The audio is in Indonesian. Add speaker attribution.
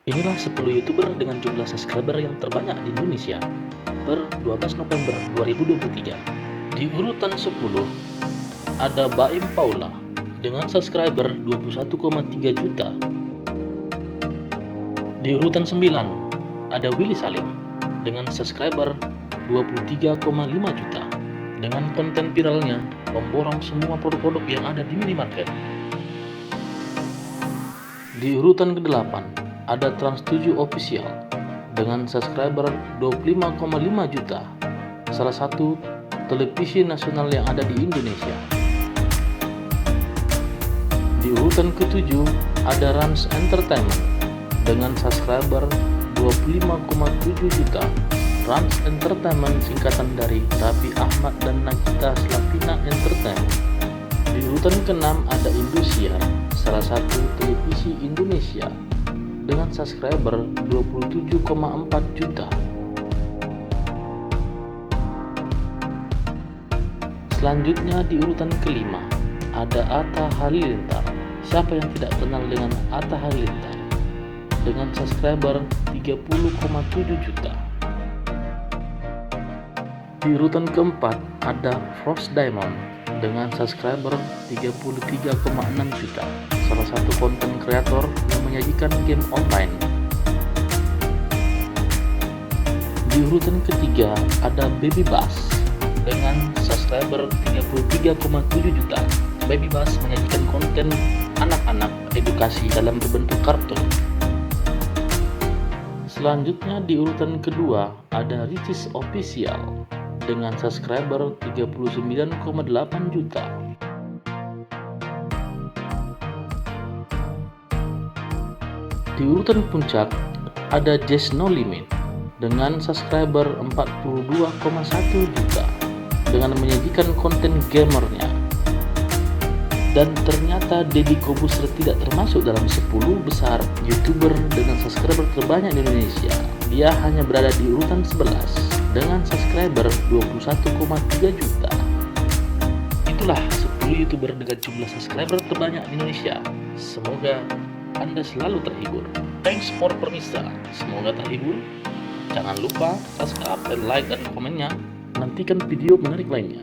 Speaker 1: Inilah 10 YouTuber dengan jumlah subscriber yang terbanyak di Indonesia per 12 November 2023. Di urutan 10 ada Baim Paula dengan subscriber 21,3 juta. Di urutan 9 ada Willy Salim dengan subscriber 23,5 juta. Dengan konten viralnya memborong semua produk-produk yang ada di minimarket. Di urutan ke-8 ada Trans7 Official dengan subscriber 25,5 juta, salah satu televisi nasional yang ada di Indonesia. Di urutan ke-7 ada Rans Entertainment dengan subscriber 25,7 juta. Rans Entertainment singkatan dari Raffi Ahmad dan Nagita Slavina Entertainment. Di urutan ke-6 ada Indosiar, salah satu televisi Indonesia dengan subscriber 27,4 juta. Selanjutnya di urutan ke-5 ada Atta Halilintar. Siapa yang tidak kenal dengan Atta Halilintar? Dengan subscriber 30,7 juta. Di urutan ke-4 ada Frost Diamond dengan subscriber 33,6 juta, salah satu konten kreator yang menyajikan game online. Di urutan ketiga ada Baby Bass dengan subscriber 33,7 juta. Baby Bass menyajikan konten anak-anak edukasi dalam berbentuk kartun. Selanjutnya di urutan kedua ada Ricis Official dengan subscriber 39,8 juta. Di urutan puncak ada Just No Limit dengan subscriber 42,1 juta dengan menyajikan konten gamernya. Dan ternyata Deddy Corbuzier tidak termasuk dalam 10 besar YouTuber dengan subscriber terbanyak di Indonesia. Dia hanya berada di urutan 11 dengan subscriber 21,3 juta. Itulah 10 YouTuber dengan jumlah subscriber terbanyak di Indonesia. Semoga Anda selalu terhibur. Thanks for permisa. Semoga terhibur. Jangan lupa subscribe dan like dan komennya. Nantikan video menarik lainnya.